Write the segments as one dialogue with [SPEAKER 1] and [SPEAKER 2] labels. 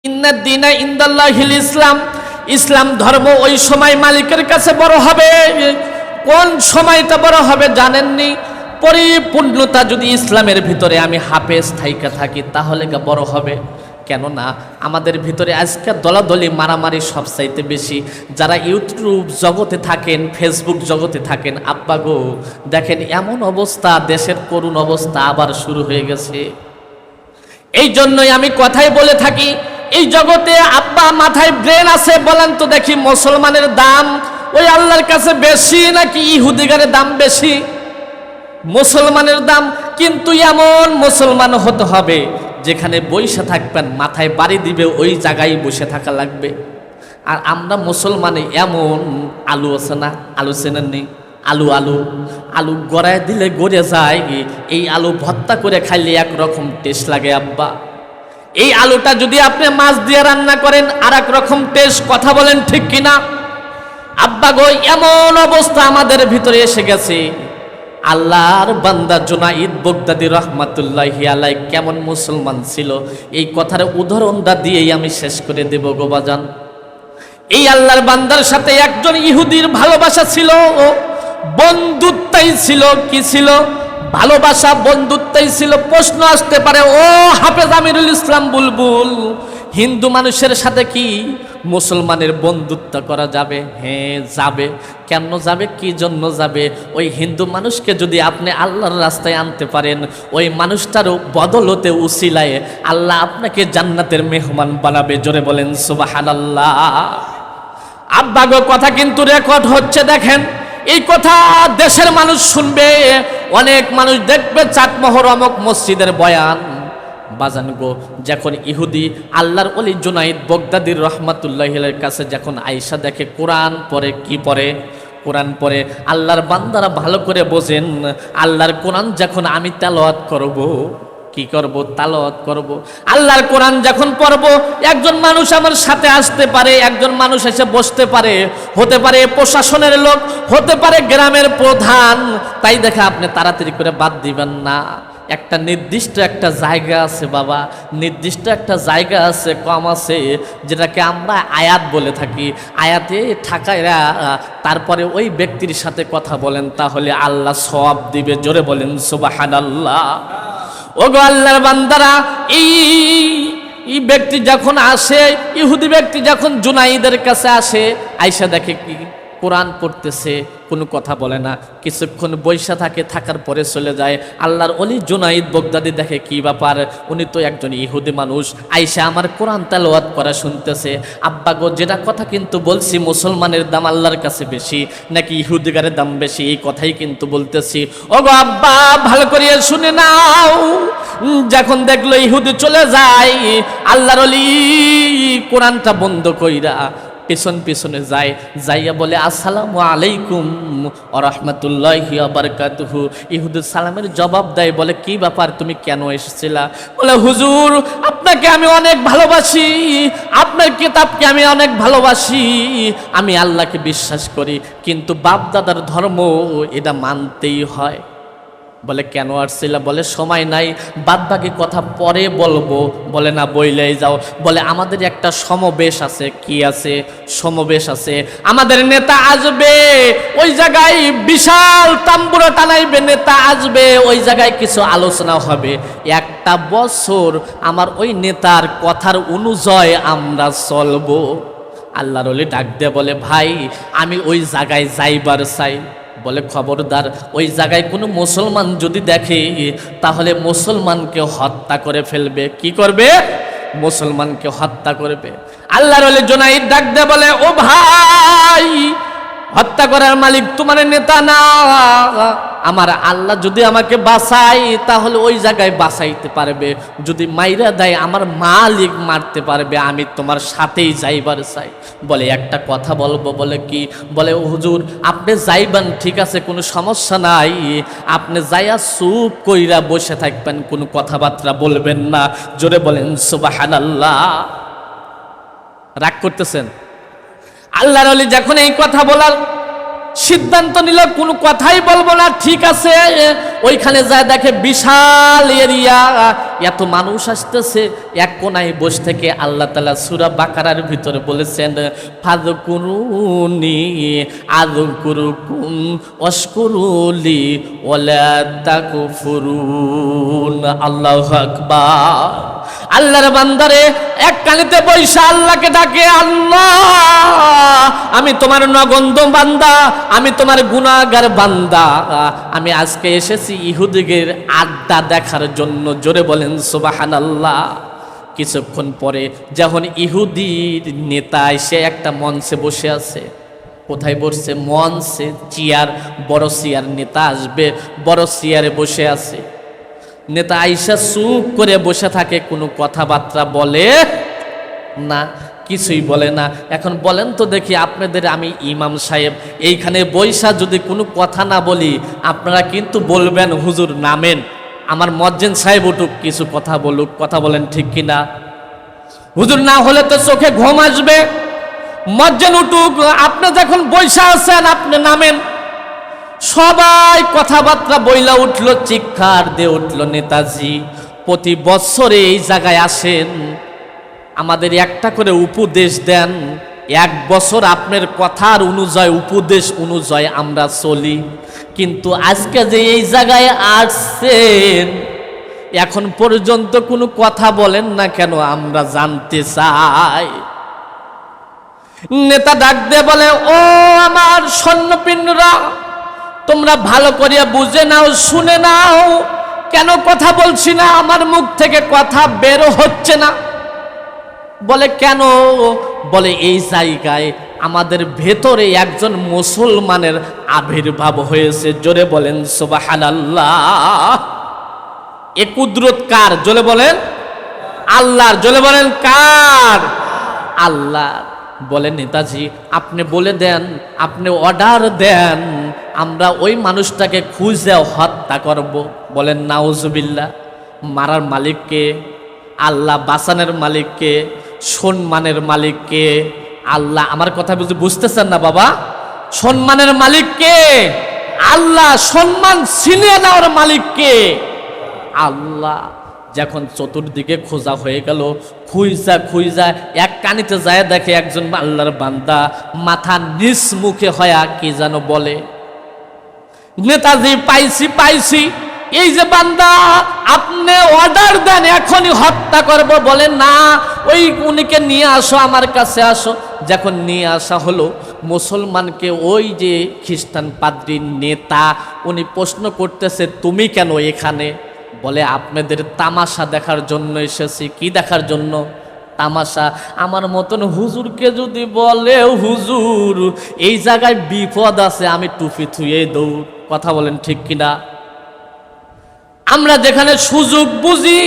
[SPEAKER 1] ইন্নাদ দীনা ইনদাল্লাহিল ইসলাম, ইসলাম ধর্ম ওই সময় মালিকের কাছে বড় হবে। কোন সময়টা বড় হবে জানেননি? পরিপূর্ণতা যদি ইসলামের ভিতরে আমি হাফেজ থাইকা থাকি তাহলে বড় হবে। কেননা আমাদের ভিতরে আজকে দলাদলি মারামারি সবচাইতে বেশি। যারা ইউটিউব জগতে থাকেন, ফেসবুক জগতে থাকেন, আব্বা গো দেখেন এমন অবস্থা, দেশের করুণ অবস্থা আবার শুরু হয়ে গেছে। এই জন্যই আমি কথাই বলে থাকি, এই জগতে আব্বা মাথায় ব্রেন আছে বলেন তো দেখি, মুসলমানের দাম ওই আল্লাহর কাছে বেশি নাকি ইহুদিগারের দাম বেশি? মুসলমানের দাম। কিন্তু এমন মুসলমান হতে হবে যেখানে বসে থাকবেন, মাথায় বাড়ি দিবে ওই জায়গায় বসে থাকা লাগবে। আর আমরা মুসলমানে এমন আলু আছে না, আলু চেনেন নেই? আলু আলু আলু গড়ায় দিলে গড়ে যায়, এই আলু ভর্তা করে খাইলে একরকম টেস্ট লাগে আব্বা। এই আলুটা যদি আপনি মাছ দিয়ে রান্না করেন আর এক রকম টেস্ট। কথা বলেন ঠিক কিনা আব্বা গো? এমন অবস্থা আমাদের ভিতরে এসে গেছে। আল্লাহর বান্দা জুনাইদ বাগদাদী রহমাতুল্লাহি আলাইহি কেমন মুসলমান ছিল, এই কথার উদাহরণটা দিয়েই আমি শেষ করে দেব গো বাজান। এই আল্লাহর বান্দার সাথে একজন ইহুদির ভালোবাসা ছিল, বন্ধুত্বই ছিল। কি ছিল? ভালোবাসা, বন্ধুত্বই ছিল। প্রশ্ন আসতে পারে, ও হাফেজ আমিরুল ইসলাম বুলবুল, হিন্দু মানুষের সাথে কি মুসলমানের বন্ধুত্ব করা যাবে? হ্যাঁ যাবে। কেন যাবে? কি জন্য যাবে? ওই হিন্দু মানুষকে যদি আপনি আল্লাহর রাস্তায় আনতে পারেন, ওই মানুষটারও বদলতে উসিলায় আল্লাহ আপনাকে জান্নাতের মেহমান বানাবে। জোরে বলেন সুবহানাল্লাহ। আব্বা গো কথা কিন্তু রেকর্ড হচ্ছে, দেখেন এই কথা দেশের মানুষ শুনবে, অনেক মানুষ দেখবে চাটমোহর অমুক মসজিদের বয়ান। বাজান গো, যখন ইহুদি আল্লাহর ওলি জুনাইদ বাগদাদী রহমাতুল্লাহি আলাইহির কাছে যখন আয়েশা দেখে কোরআন পড়ে, কি পড়ে? কোরআন পড়ে। আল্লাহর বান্দারা ভালো করে বোঝেন, আল্লাহর কোরআন যখন আমি তেলাওয়াত করব, কি করব? তালাওয়াত করব। আল্লাহর কোরআন যখন পড়ব, একজন মানুষ আমার সাথে আসতে পারে, একজন মানুষ এসে বসতে পারে, হতে পারে প্রশাসনের লোক, হতে পারে গ্রামের প্রধান। তাই দেখে আপনি তাড়াতাড়ি করে বাদ দিবেন না। একটা নির্দিষ্ট একটা জায়গা আছে বাবা, নির্দিষ্ট একটা জায়গা আছে, কম আছে, যেটাকে আমরা আয়াত বলে থাকি। আয়াতে ঠাকাইরা তারপরে ওই ব্যক্তির সাথে কথা বলেন, তাহলে আল্লাহ সওয়াব দিবে। জোরে বলেন সুবহানাল্লাহ। ওগো আল্লাহর বান্দারা, এই ব্যক্তি যখন আসে, ইহুদি ব্যক্তি যখন জুনাইদের কাছে আসে, আয়েশা দেখে কি কোরআন পড়তেছে, কোনো কথা বলে না, কিছুক্ষণ বৈশা থাকে, থাকার পরে চলে যায়। আল্লাহর ওলি জুনাইদ বাগদাদী দেখে কি ব্যাপার, উনি তো একজন ইহুদি মানুষ, আয়েশা আমার কোরআন তেলাওয়াত করা শুনতেছে। আব্বা গো যেটা কথা কিন্তু বলছি, মুসলমানের দাম আল্লাহর কাছে বেশি নাকি ইহুদিগারের দাম বেশি, এই কথাই কিন্তু বলতেছি। ওগো আব্বা ভালো করে শুনে নাও। যখন দেখলো ইহুদি চলে যায়, আল্লাহর ওলি কোরআনটা বন্ধ কইরা পিছন পিছনে যায়, যাইয়া বলে আসসালামু আলাইকুম ওয়া রাহমাতুল্লাহি ওয়া বারাকাতুহু। ইহুদি সালামের জবাব দেয়, বলে কি ব্যাপার, তুমি কেন এসেছিলা? বলে হুজুর আপনাকে আমি অনেক ভালোবাসি, আপনার কিতাবকে আমি অনেক ভালোবাসি, আমি আল্লাহকে বিশ্বাস করি, কিন্তু বাপ দাদার ধর্ম এটা মানতেই হয়। বলে কেন আসছিলা? বলে সময় নাই, বাদ বাকি কথা পরে বলবো। বলে না বইলেই যাও। বলে আমাদের একটা সমাবেশ আছে। কি আছে? সমাবেশ আছে, আমাদের নেতা আসবে, ওই জায়গায় বিশাল তাম্বুরা টানাইবে, নেতা আসবে, ওই জায়গায় কিছু আলোচনা হবে। একটা বছর আমার ওই নেতার কথার অনুযায়ী আমরা চলবো। আল্লাহর ওলি ডাক দিয়ে বলে, ভাই আমি ওই জায়গায় যাইবার চাই। বলে খবরদার, ওই জায়গায় কোনো মুসলমান যদি দেখে তাহলে মুসলমানকে হত্যা করে ফেলবে। কি করবে? মুসলমানকে হত্যা করবে। আল্লাহর ওলি জুনাইদ ডাক দে বলে, ও ভাই হত্যা করার মালিক তোমার নেতা না, আমার আল্লাহ যদি আমাকে বাঁচায় তাহলে ওই জায়গায় বাঁচাইতে পারবে, যদি মাইরা দেয় আমার মালিক মারতে পারবে, আমি তোমার সাথেই যাইবার চাই। বলে একটা কথা বলবো। বলে কি? বলে হুজুর আপনি যাইবেন ঠিক আছে, কোনো সমস্যা নাই, আপনি যাইয়া চুপ কইরা বসে থাকবেন, কোনো কথাবার্তা বলবেন না। জোরে বলেন সুবহানাল্লাহ। রাগ করতেছেন? আল্লাহর ওলি যখন এই কথা বলার সিদ্ধান্ত নিল, কোনো কথাই বলবো না, ঠিক আছে, ওইখানে যায় দেখে বিশাল এরিয়া, এত মানুষ আসতেছে, এক কোনায় বসে থেকে আল্লাহ তাআলা সূরা বাকারার ভিতরে বলেছেন, ফাযকুরুনি আযকুরুকুম ওয়াশকুরুলি ওয়ালা তাকফুরুন। আল্লাহু আকবার। আল্লাহর বান্দারে এক কানিতে বৈশা আল্লাহকে ডাকে, আল্লাহ আমি তোমার নগণ্য বান্দা, আমি তোমার গুনাহগার বান্দা, আমি আজকে এসেছি ইহুদিদের আড্ডা দেখার জন্য। জোরে বলেন সুবহানাল্লাহ। কিছুক্ষণ পরে যখন ইহুদির নেতা এসে একটা মঞ্চে বসে আছে, কোথায় বসছে? মঞ্চে, চেয়ার, বড় চেয়ার। নেতা আসবে, বড় চেয়ারে বসে আছে। নেতা আইসা চুপ করে বসে থাকে, কোনো কথাবার্তা বলে না, কিছুই বলে না। এখন বলেন তো দেখি আপনাদের, আমি ইমাম সাহেব এইখানে বৈশা যদি কোনো কথা না বলি, আপনারা কিন্তু বলবেন হুজুর নামেন, আমার মজ্জেন সাহেব উঠুক, কিছু কথা বলুক। কথা বলেন ঠিক কিনা? হুজুর না হলে তো চোখে ঘুম আসবে। মজ্জেন উঠুক, আপনি যখন বৈশা আছেন আপনি নামেন। সবাই কথাবার্তা বইলা উঠলো, চিৎকার দিয়ে উঠলো, নেতাজি প্রতি বছরে এই জায়গায় আসেন, আমাদের একটা করে উপদেশ দেন, এক বছর আপনার কথার অনুযায়ী, উপদেশ অনুযায়ী আমরা চলি, কিন্তু আজকে যে এই জায়গায় আসছেন এখন পর্যন্ত কোনো কথা বলেন না কেন, আমরা জানতে চাই। নেতা ডাক দিয়ে বলে, ও আমার সৈন্যপিণ্ডরা, তোমরা ভালো করিয়া বুঝে নাও, শুনে নাও, কেন কথা বলছি না, আমার মুখ থেকে কথা বের হচ্ছে না। বলে কেন? বলে এই জায়গায় আমাদের ভেতরে একজন মুসলমানের আবির্ভাব হয়েছে। জোরে বলেন সুবহানাল্লাহ। এ কুদরত কার? জোরে বলেন আল্লাহর। জোরে বলেন কার? আল্লাহ। বলে নেতাজি আপনি বলে দেন, আপনি অর্ডার দেন, আমরা ওই মানুষটাকে খুঁজে হত্যা করব। বলেন নাউজুবিল্লাহ। মারার মালিককে আল্লাহ, বাঁচানোর মালিককে, সম্মানের মালিককে আল্লাহ। আমার কথা বুঝতেছেন না বাবা? সম্মানের মালিককে আল্লাহ, সম্মান ছিনিয়ে নেওয়ার মালিককে আল্লাহ। যখন চতুর্দিকে খোঁজা হয়ে গেল, খুঁজা খুঁজা এক কানিতে যায় দেখে একজন আল্লাহর বান্দা মাথা নিচ মুখে হয়া কি যেন বলে, নেতাজি পাইছি পাইছি, এই যে বান্দা আপনি অর্ডার দেন এখনই হত্যা করব। বলে না, ওই উনিকে নিয়ে আসো, আমার কাছে আসো। যখন নিয়ে আসা হলো মুসলমানকে, ওই যে খ্রিস্টান পাদ্রীর নেতা, উনি প্রশ্ন করতেছে তুমি কেন এখানে? বলে আপনাদের তামাশা দেখার জন্য এসেছি। কি দেখার জন্য? তামাশা। আমার মতন হুজুরকে যদি বলে হুজুর এই জায়গায় বিপদ আছে, আমি টুপি থুয়ে দৌড়। কথা বলেন ঠিক কিনা? আমরা যেখানে সুযোগ বুঝি,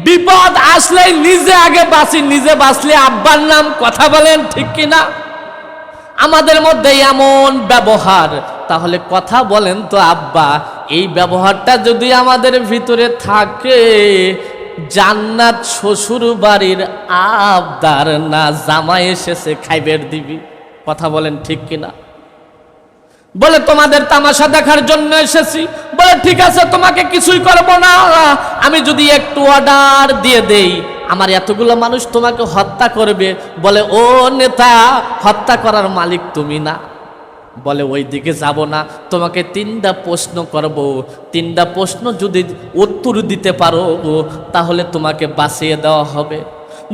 [SPEAKER 1] বিপদ আসলে নিজে আগে বাঁচি, নিজে বাঁচলে আব্বার নাম। কথা বলেন ঠিক কিনা? আমাদের মধ্যে এমন ব্যবহার, তাহলে কথা বলেন তো আব্বা, এই ব্যবহারটা যদি আমাদের ভিতরে থাকে, জান্নাত শ্বশুর বাড়ির আবদার না, জামাই এসেছে খাইবের দিবি। কথা বলেন ঠিক কিনা? বলে তোমাদের তামাশা দেখার জন্য এসেছি। বলে ঠিক আছে, তোমাকে কিছুই করব না, আমি যদি একটু অর্ডার দিয়ে দেই আমার এতগুলো মানুষ তোমাকে হত্যা করবে। বলে ও নেতা, হত্যা করার মালিক তুমি না। বলে ওই দিকে যাব না, তোমাকে 3টা প্রশ্ন করব, 3টা প্রশ্ন যদি উত্তর দিতে পারো তাহলে তোমাকে বাঁচিয়ে দেওয়া হবে।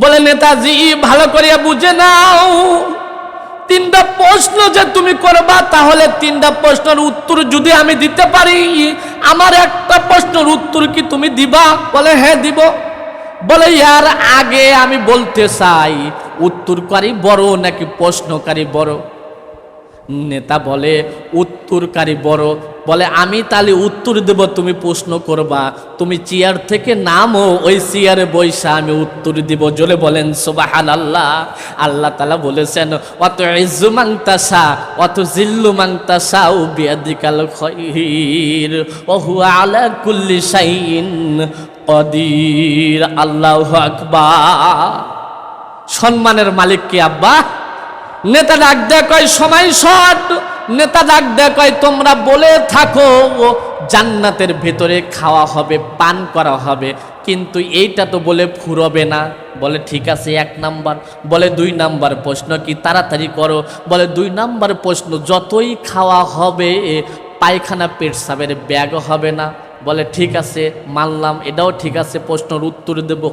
[SPEAKER 1] বলে নেতাজি ভালো করিয়া বুঝে নাও, 3টা প্রশ্ন যে তুমি করবা, তাহলে 3টা প্রশ্নের উত্তর যদি আমি দিতে পারি, আমার একটা প্রশ্নের উত্তর কি তুমি দিবা? বলে হ্যাঁ দিব। বলে ইয়ার আগে আমি বলতে চাই, উত্তরকারী বড় নাকি প্রশ্নকারী বড়? নেতা বলে উত্তরকারী বড়। বলে আমি তাহলে উত্তর দেব, তুমি প্রশ্ন করবা, তুমি চেয়ার থেকে নামো, ওই চেয়ারে বৈশা আমি উত্তর দিব। জোরে বলেন সুবহানাল্লাহ। আল্লাহ তাআলা বলেছেন অত ইজ্জু মান তাশা অত জিল্লু মান তাশা বিয়াদিকাল খায়র ওয়া হুয়া আলা কুল্লি শাইইন কদির। আল্লাহু আকবার। সম্মানের মালিক কি আব্বা? নেতা ডাক দেয় কয় সময় শর্ট। নেতা ডাক দেয় কয় তোমরা বলে থাকো জান্নাতের ভেতরে খাওয়া হবে, পান করা হবে, কিন্তু এইটা তো বলে ফুরবে না। বলে ঠিক আছে 1 নাম্বার। বলে 2 নাম্বার প্রশ্ন কি? তাড়াতাড়ি করো। বলে 2 নাম্বার প্রশ্ন, যতই খাওয়া হবে পায়খানা পেটসাবের ব্যাগ হবে না। বলে ঠিক আছে, মানলাম, এটাও ঠিক আছে, প্রশ্নের উত্তর দেব।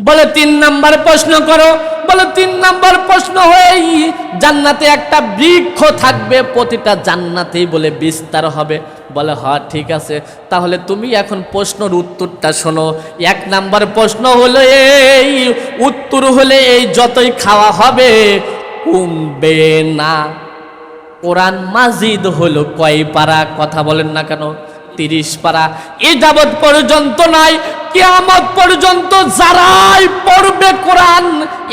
[SPEAKER 1] বলে 3 নাম্বার প্রশ্ন করো। বলে 3 নাম্বার প্রশ্ন হয়েই জান্নাতে একটা বৃক্ষ থাকবে, প্রতিটা জান্নাতেই বলে বিস্তার হবে। বলে হ্যাঁ ঠিক আছে, তাহলে তুমি এখন প্রশ্নের উত্তরটা শোনো। 1 নাম্বার প্রশ্ন হলো এই, উত্তর হলে এই যতই খাওয়া হবে কমবে না। কোরআন মাজিদ হলো কয় পারা? কথা বলেন না কেন? 30 পারা। এই যাবৎ পর্যন্ত নাই, কিয়ামত পর্যন্ত যারাই পড়বে কোরআন,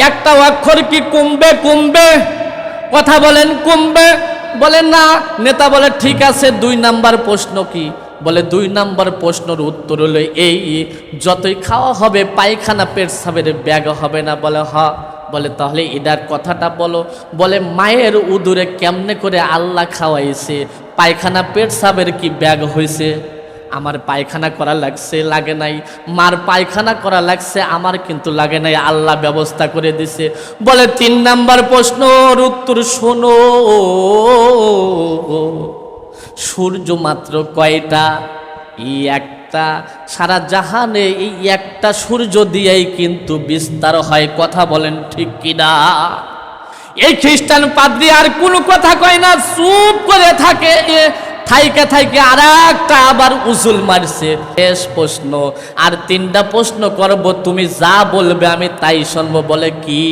[SPEAKER 1] একটা অক্ষর কি কমবে? কমবে? কথা বলেন, কমবে? বলে না। নেতা বলে ঠিক আছে, 2 নাম্বার প্রশ্ন কি? বলে 2 নাম্বার প্রশ্নের উত্তর হলো এই, যতই খাওয়া হবে পায়খানা পেটসাবের ব্যাগ হবে না। বলে হ্যাঁ। বলে তাহলে এটার কথাটা বলো। বলে মায়ের উদরে কেমনে করে আল্লাহ খাওয়াইছে, পায়খানা পেটসাবের কি ব্যাগ হয়েছে? আমার পায়খানা করা লাগছে, লাগে নাই। মার পায়খানা করা লাগছে, আমার কিন্তু লাগে নাই, আল্লাহ ব্যবস্থা করে দিছে। বলে 3 নাম্বার প্রশ্নের উত্তর শোনো, সূর্য মাত্র কয়টা? এই একটা। সারা জাহানে এই একটা সূর্য দিয়েই কিন্তু বিস্তার হয়। কথা বলেন ঠিক কিনা? এই খ্রিস্টান পাদ্রী আর কোনো কথা কয় না, চুপ করে থাকে। থাইকে থাইকে আর একটা আবার উসুল মারছে। শেষ প্রশ্ন, আর 3টা প্রশ্ন করব, তুমি যা বলবে আমি তাই শুনবো। বলে কি?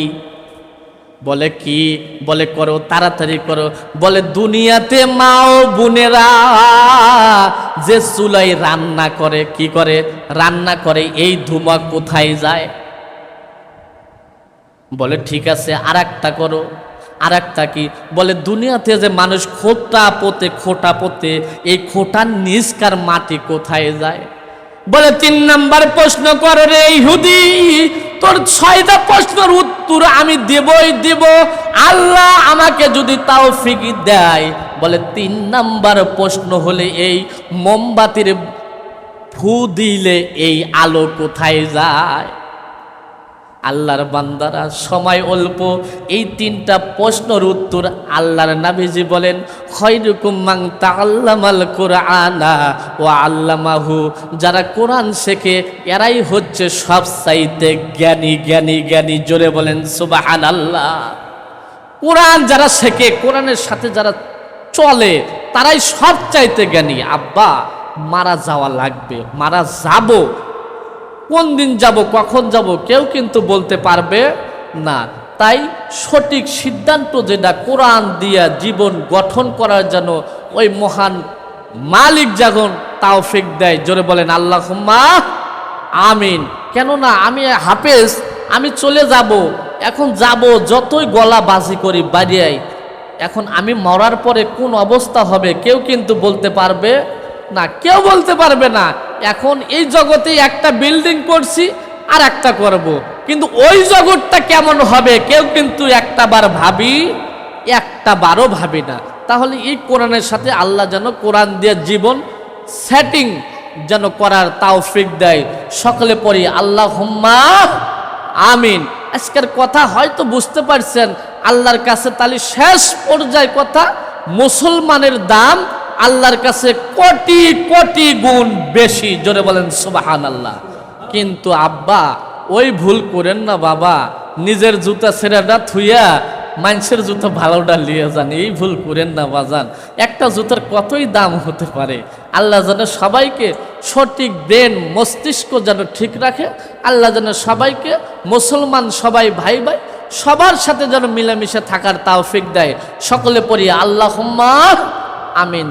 [SPEAKER 1] বলে কি? বলে করো, তাড়াতাড়ি করো। বলে দুনিয়াতে মা ও বোনেরা যে চুলায় রান্না করে, কি করে? রান্না করে, এই ধোঁয়া কোথায় যায়? বলে ঠিক আছে, আর একটা করো। আর একটা কি? বলে দুনিয়াতে যে মানুষ খোটা পোতে, এই খোটার নিচকার মাটি কোথায় যায়? বলে 3 নাম্বার প্রশ্ন করে রে ইহুদি, তোর 6টা প্রশ্নের উত্তর আমি দেবই দেব, আল্লাহ আমাকে যদি তৌফিক দেয়। বলে 3 নাম্বার প্রশ্ন হলে এই, মোমবাতির ফু দিলে এই আলো কোথায় যায়? আল্লাহর বান্দারা, সময় অল্প, এই 3টা প্রশ্নের উত্তর আল্লাহর নবীজি বলেন, খায়রুকুম মান তাআল্লামাল কুরআনা ওয়া আল্লামাহু, যারা কোরআন শেখে এরাই হচ্ছে সবচাইতে জ্ঞানী জ্ঞানী জ্ঞানী। জোরে বলেন সুবহানাল্লাহ। কোরআন যারা শেখে, কোরআনের সাথে যারা চলে, তারাই সবচাইতে জ্ঞানী। আব্বা, মারা যাওয়া লাগবে, মারা যাব, কোন দিন যাব, কখন যাব, কেউ কিন্তু বলতে পারবে না। তাই সঠিক সিদ্ধান্ত যেটা কোরআন দিয়া জীবন গঠন করার জন্য ওই মহান মালিক যখন তৌফিক দেয়, জোরে বলেন আল্লাহুম্মা আমিন। কেননা আমি হাফেজ, আমি চলে যাব, এখন যাব, যতই গলা বাজি করি বাড়িয়াই, এখন আমি মরার পরে কোন অবস্থা হবে কেউ কিন্তু বলতে পারবে না, কেউ বলতে পারবে না। এখন এই জগতে একটা বিল্ডিং করছি, আর একটা করব, কিন্তু ওই জগৎটা কেমন হবে কেউ কিন্তু একটা বারও ভাবি না। তাহলে এই কোরআনের সাথে আল্লাহ যেন কোরআন দিয়ে জীবন সেটিং যেন করার তৌফিক দেয়। সকলে পড়ি আল্লাহুম্মা আমিন। আজকের কথা হয়তো বুঝতে পারছেন, আল্লাহর কাছে তাহলে শেষ পর্যায়ে কথা, মুসলমানের দাম আল্লাহর কাছে কোটি কোটি গুণ বেশি। জোরে বলেন সুবহানাল্লাহ। কিন্তু আব্বা, ওই ভুল করেন না বাবা, নিজের জুতা ছেঁড়াটা থুইয়া মানুষের জুতা ভালোটা লিয়ে যান, এই ভুল করেন না বাজান। একটা জুতার কতই দাম হতে পারে। আল্লাহ যেন সবাইকে সঠিক ব্রেন মস্তিষ্ক যেন ঠিক রাখে। আল্লাহ যেন সবাইকে, মুসলমান সবাই ভাই ভাই, সবার সাথে যেন মিলেমিশে থাকার তৌফিক দেয়। সকলে পড়ি আল্লাহুম্মা আমিন।